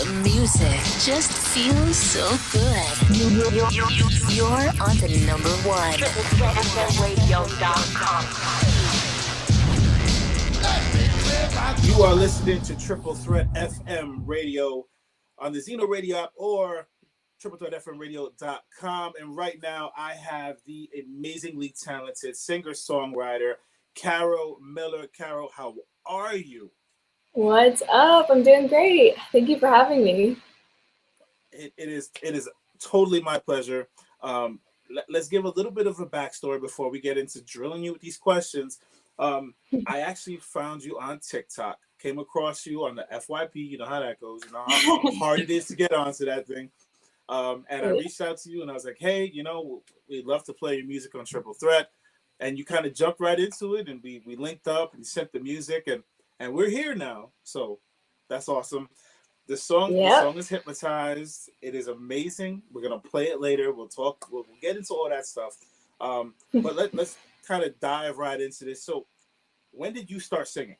Music just feels so good. You're on the number one. You are listening to Triple Threat FM Radio on the Zeno Radio app or triplethreatfmradio.com. And right now I have the amazingly talented singer-songwriter, Caro Miller. Caro, how are you? What's up? I'm doing great. Thank you for having me. It is totally my pleasure. Let's give a little bit of a backstory before we get into drilling you with these questions. I actually found you on TikTok, came across you on the FYP. You know how that goes. You know how hard it is to get onto that thing. And I reached out to you and I was like, hey, we'd love to play your music on Triple Threat. And you kind of jumped right into it, and we linked up and sent the music, and we're here now. So that's awesome. The song is Hypnotized. It is amazing. We're gonna play it later. We'll get into all that stuff. But let's kind of dive right into this. So when did you start singing?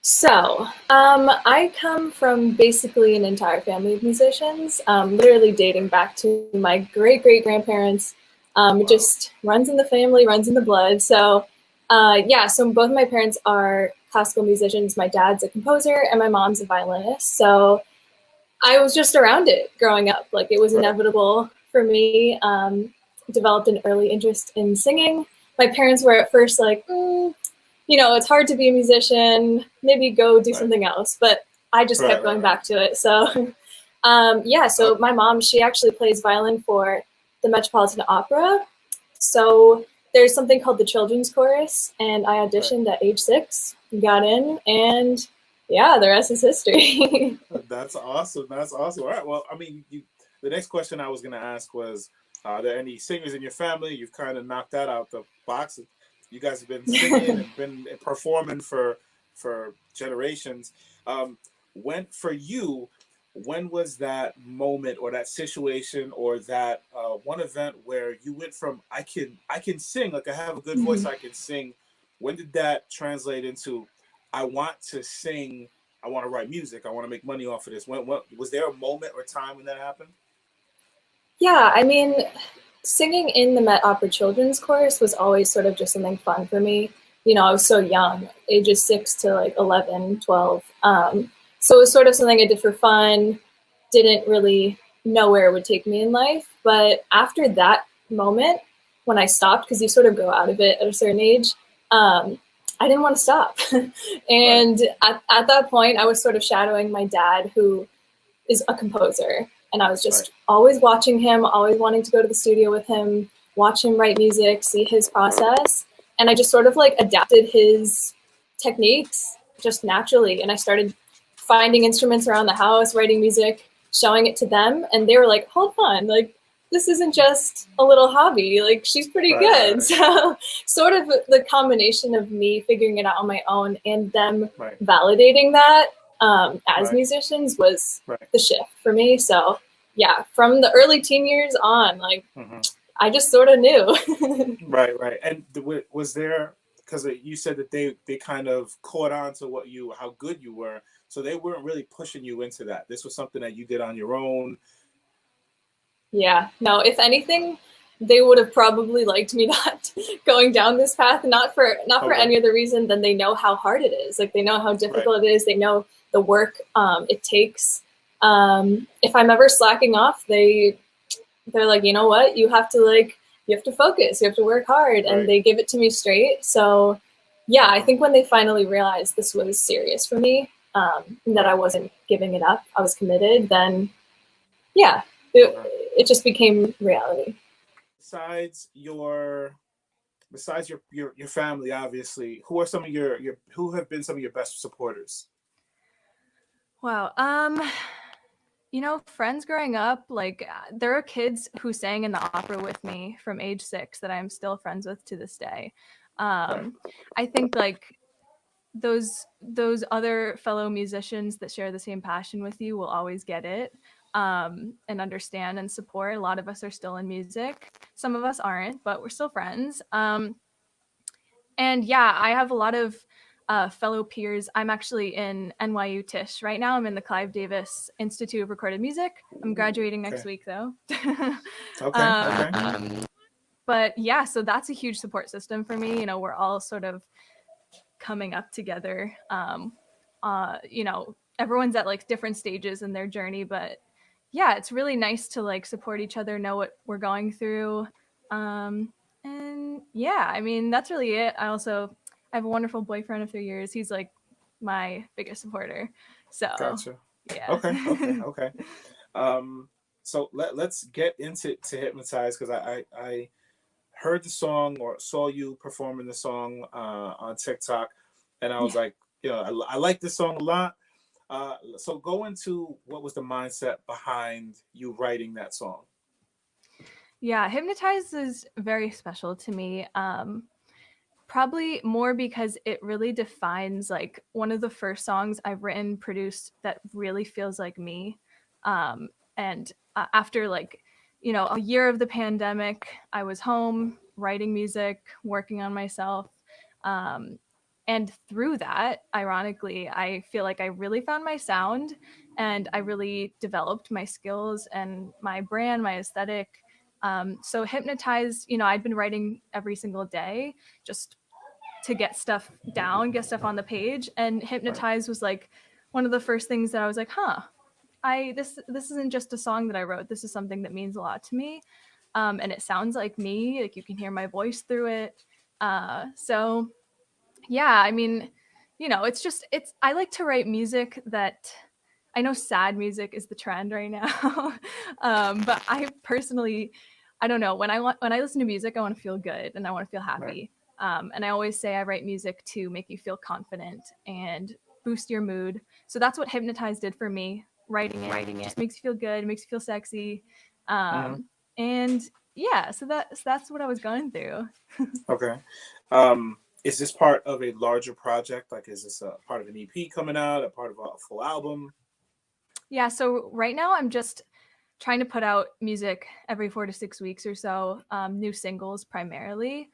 So, I come from basically an entire family of musicians, literally dating back to my great-great-grandparents. It just runs in the family, runs in the blood. So, so both of my parents are classical musicians. My dad's a composer and my mom's a violinist. So I was just around it growing up. Like, it was inevitable for me. Developed an early interest in singing. My parents were at first like, it's hard to be a musician, maybe go do something else. But I just kept going back to it. So, so my mom, she actually plays violin for the Metropolitan Opera. So there's something called the Children's Chorus, and I auditioned at age 6, got in, and the rest is history. That's awesome. All right. Well, I mean, the next question I was going to ask was, are there any singers in your family? You've kind of knocked that out the box. You guys have been singing and been performing for generations. When was that moment or that situation or that one event where you went from I can sing, like I have a good voice, I can sing. When did that translate into I want to sing, I want to write music, I want to make money off of this? When was there a moment or time when that happened? Yeah, I mean, singing in the Met Opera Children's Chorus was always sort of just something fun for me. I was so young, ages 6 to like 11, 12. So it was sort of something I did for fun, didn't really know where it would take me in life. But after that moment, when I stopped, because you sort of go out of it at a certain age, I didn't want to stop. And at that point, I was sort of shadowing my dad, who is a composer. And I was just always watching him, always wanting to go to the studio with him, watch him write music, see his process. And I just sort of like adapted his techniques just naturally. And I started finding instruments around the house, writing music, showing it to them. And they were like, hold on, like, this isn't just a little hobby. Like, she's pretty good. So sort of the combination of me figuring it out on my own and them validating that as musicians was the shift for me. So from the early teen years on, like, I just sort of knew. Right. And was there, because you said that they kind of caught on to how good you were. So they weren't really pushing you into that. This was something that you did on your own. Yeah, no, if anything, they would have probably liked me not going down this path, not for any other reason than they know how hard it is. Like, they know how difficult it is. They know the work it takes. If I'm ever slacking off, they're like, you know what, you have to focus, you have to work hard, and they give it to me straight. So I think when they finally realized this was serious for me, and that I wasn't giving it up, I was committed, then it just became reality. Besides your family, obviously, who are some of who have been some of your best supporters? Wow. Friends growing up, like, there are kids who sang in the opera with me from age 6 that I'm still friends with to this day. I think like those other fellow musicians that share the same passion with you will always get it and understand and support. A lot of us are still in music. Some of us aren't, but we're still friends. And I have a lot of fellow peers. I'm actually in NYU Tisch right now. I'm in the Clive Davis Institute of Recorded Music. I'm graduating next week though. Okay. But yeah, so that's a huge support system for me. You know, we're all sort of coming up together. You know, everyone's at like different stages in their journey, but yeah, it's really nice to like support each other, know what we're going through. And yeah, I mean, that's really it. I have a wonderful boyfriend of 3 years. He's like my biggest supporter. So Gotcha. yeah. Okay. So let's get into Hypnotized, because I heard the song or saw you performing the song on TikTok, and I was like, you know, I like this song a lot. So go into what was the mindset behind you writing that song. Yeah, Hypnotized is very special to me. Probably more because it really defines like one of the first songs I've written, produced that really feels like me. And after like, you know, a year of the pandemic, I was home writing music, working on myself. And through that, ironically, I feel like I really found my sound and I really developed my skills and my brand, my aesthetic. So Hypnotized, you know, I'd been writing every single day just to get stuff down, get stuff on the page. And Hypnotized was like one of the first things that I was like, this isn't just a song that I wrote. This is something that means a lot to me. And it sounds like me, like you can hear my voice through it. So yeah, I mean, you know, I like to write music that, I know sad music is the trend right now. But I personally, I don't know, when I listen to music, I want to feel good and I want to feel happy. And I always say I write music to make you feel confident and boost your mood. So that's what Hypnotized did for me. Writing it just makes you feel good, makes you feel sexy. And yeah, so that's what I was going through. Okay. Is this part of a larger project? Like, is this a part of an EP coming out, a part of a full album? Yeah, so right now I'm just trying to put out music every 4 to 6 weeks or so, new singles primarily,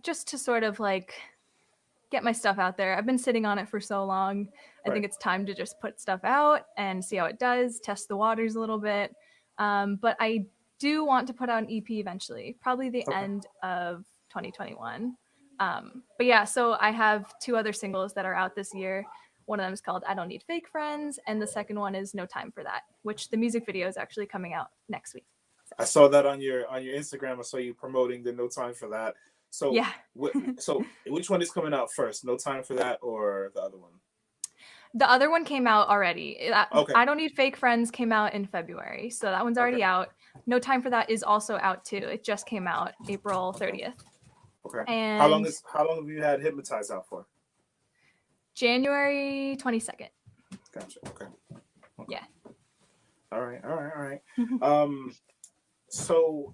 just to sort of like get my stuff out there. I've been sitting on it for so long. I think it's time to just put stuff out and see how it does, test the waters a little bit. But I do want to put out an EP eventually, probably the end of 2021. But yeah, so I have 2 other singles that are out this year. One of them is called I Don't Need Fake Friends, and the second one is No Time for That, which the music video is actually coming out next week. I saw that on your Instagram. I saw you promoting the No Time for That. So yeah. So which one is coming out first? No Time for That or the other one? The other one came out already. Okay. I Don't Need Fake Friends came out in February, so that one's already out. No Time for That is also out too. It just came out April 30th. Okay. And how long have you had Hypnotized out for? January 22nd. Gotcha. Okay. Yeah. All right. So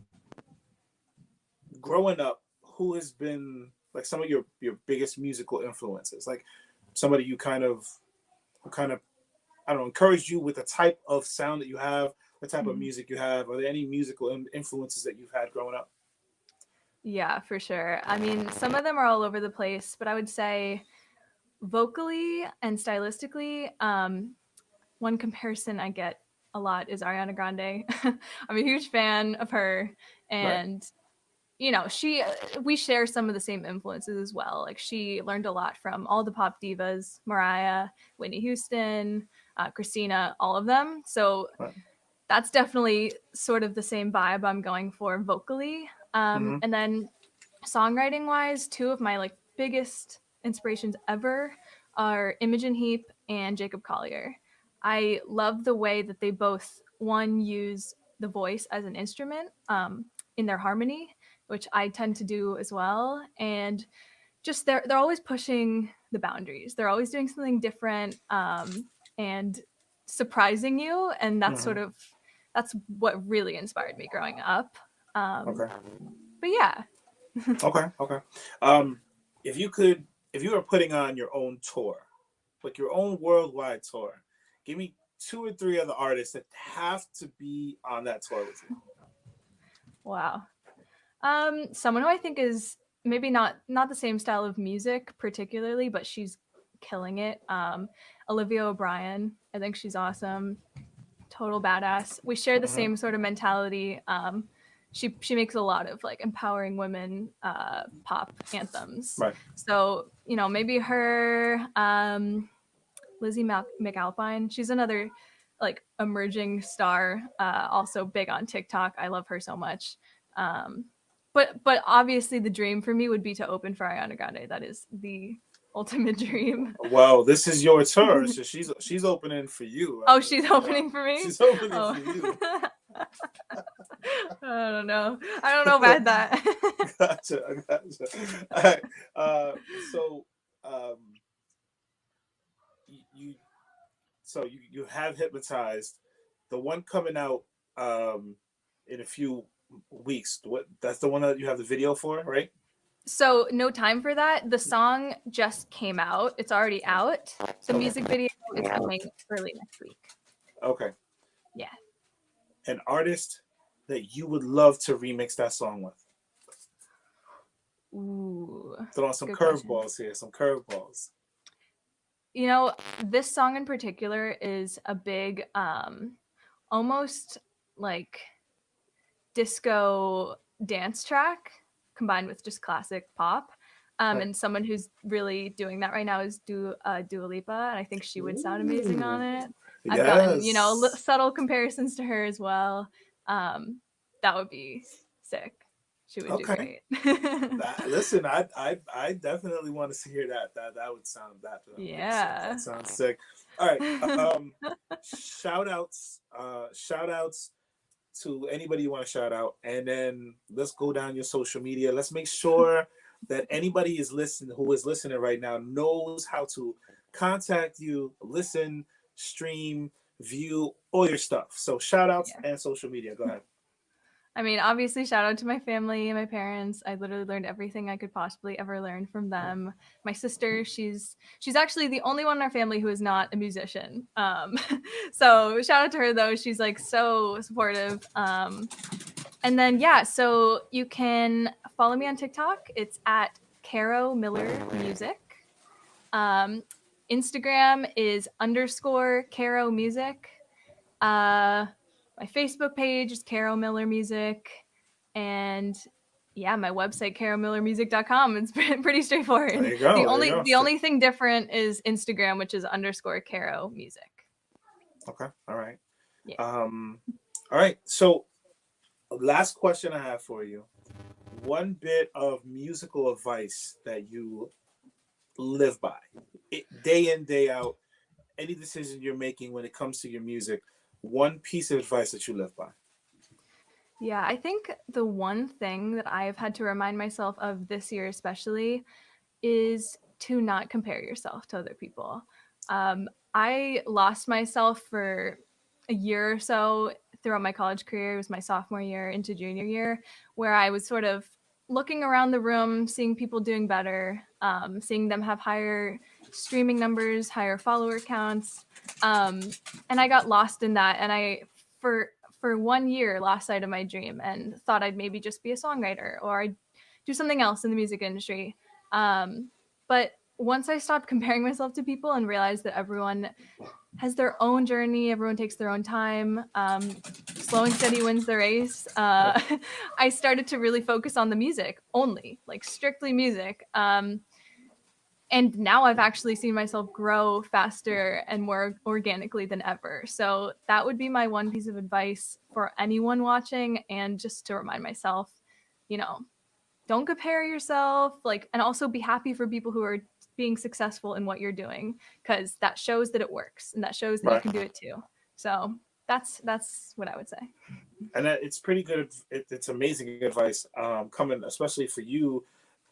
growing up, who has been like some of your biggest musical influences? Like somebody you kind of I don't know, encouraged you with the type of sound that you have, the type of music you have. Are there any musical influences that you've had growing up? Yeah, for sure. I mean, some of them are all over the place, but I would say vocally and stylistically, one comparison I get a lot is Ariana Grande. I'm a huge fan of her, and you know, we share some of the same influences as well. Like she learned a lot from all the pop divas, Mariah, Whitney Houston, Christina, all of them. So that's definitely sort of the same vibe I'm going for vocally. And then songwriting wise, 2 of my like biggest inspirations ever are Imogen Heap and Jacob Collier. I love the way that they both, one, use the voice as an instrument in their harmony, which I tend to do as well. And just they're always pushing the boundaries. They're always doing something different and surprising you. And that's that's what really inspired me growing up. But yeah. Okay. If you were putting on your own tour, like your own worldwide tour, give me 2 or 3 other artists that have to be on that tour with you. Wow. Someone who I think is maybe not the same style of music particularly, but she's killing it. Olivia O'Brien, I think she's awesome. Total badass. We share the same sort of mentality. She makes a lot of like empowering women pop anthems. Right. So, you know, maybe her, Lizzie McAlpine. She's another like emerging star, also big on TikTok. I love her so much. But obviously the dream for me would be to open for Ariana Grande. That is the ultimate dream. Well, this is your turn, so she's opening for you. Oh, she's opening for me? She's opening Oh. for you. I don't know about that. Gotcha. All right. So you have Hypnotized, the one coming out in a few weeks. That's the one that you have the video for, right? So no time for that. The song just came out. It's already out. The music video is coming early next week. Okay. Yeah. An artist that you would love to remix that song with. Ooh. Throw on some curveballs here. Some curveballs. You know, this song in particular is a big, almost like disco dance track combined with just classic pop. Right. And someone who's really doing that right now is Dua Lipa, and I think she would sound amazing on it. I've gotten, you know, subtle comparisons to her as well. That would be sick. She would do great. Listen, I definitely want to hear that. That would sound yeah. That sounds sick. All right. Shout outs to anybody you want to shout out, and then let's go down your social media. Let's make sure that anybody who is listening right now knows how to contact you, listen, stream, view, all your stuff. So shout outs and social media. Go ahead. I mean, obviously, shout out to my family and my parents. I literally learned everything I could possibly ever learn from them. My sister, she's actually the only one in our family who is not a musician. So shout out to her, though. She's like so supportive. And then, so you can follow me on TikTok. It's at Caro Miller Music. Instagram is _Caro Music. My Facebook page is Caro Miller Music, and my website caromillermusic.com. It's pretty straightforward. There you go. The only thing different is Instagram, which is _Caro Music. Okay. All right. Yeah. All right. So, last question I have for you: one bit of musical advice that you live by, day in, day out, any decision you're making when it comes to your music. One piece of advice that you live by. Yeah, I think the one thing that I've had to remind myself of this year especially is to not compare yourself to other people. I lost myself for a year or so throughout my college career. It was my sophomore year into junior year, where I was sort of looking around the room, seeing people doing better, seeing them have higher streaming numbers, higher follower counts. And I got lost in that. And I, for 1 year, lost sight of my dream and thought I'd maybe just be a songwriter or I'd do something else in the music industry. But once I stopped comparing myself to people and realized that everyone has their own journey, everyone takes their own time, slow and steady wins the race, I started to really focus on the music only, like strictly music. And now I've actually seen myself grow faster and more organically than ever. So that would be my one piece of advice for anyone watching, and just to remind myself, you know, don't compare yourself, and also be happy for people who are being successful in what you're doing, because that shows that it works and that shows that you can do it too. So that's what I would say. And it's pretty good. It's amazing advice coming, especially for you,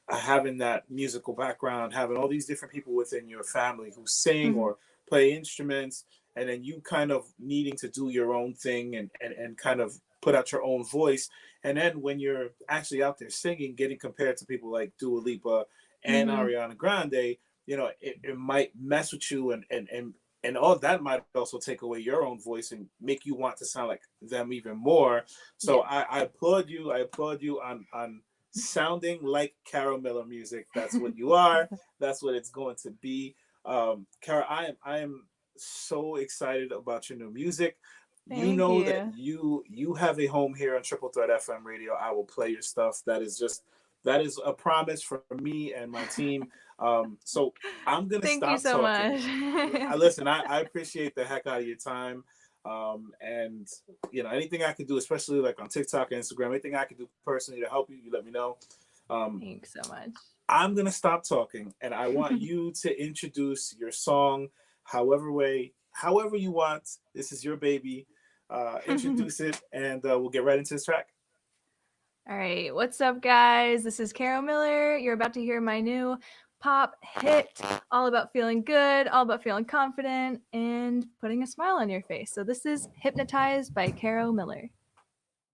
having that musical background, having all these different people within your family who sing or play instruments, and then you kind of needing to do your own thing and kind of put out your own voice. And then when you're actually out there singing, getting compared to people like Dua Lipa and Ariana Grande, you know, it might mess with you, and all of that might also take away your own voice and make you want to sound like them even more. So I applaud you. I applaud you on sounding like Caro Miller music. That's what you are. That's what it's going to be. Caro, I am so excited about your new music. You Thank know that you. you have a home here on Triple Threat FM Radio. I will play your stuff. That is a promise from me and my team. So I'm gonna Thank you stop so talking. much. Listen, I appreciate the heck out of your time. And anything I can do, especially like on TikTok and Instagram, anything I can do personally to help you, you let me know. Thanks so much. I'm gonna stop talking, and I want you to introduce your song, however you want. This is your baby. Introduce it, and we'll get right into this track. All right, what's up, guys? This is Caro Miller. You're about to hear my new pop hit, all about feeling good, all about feeling confident, and putting a smile on your face. So this is Hypnotized by Caro Miller.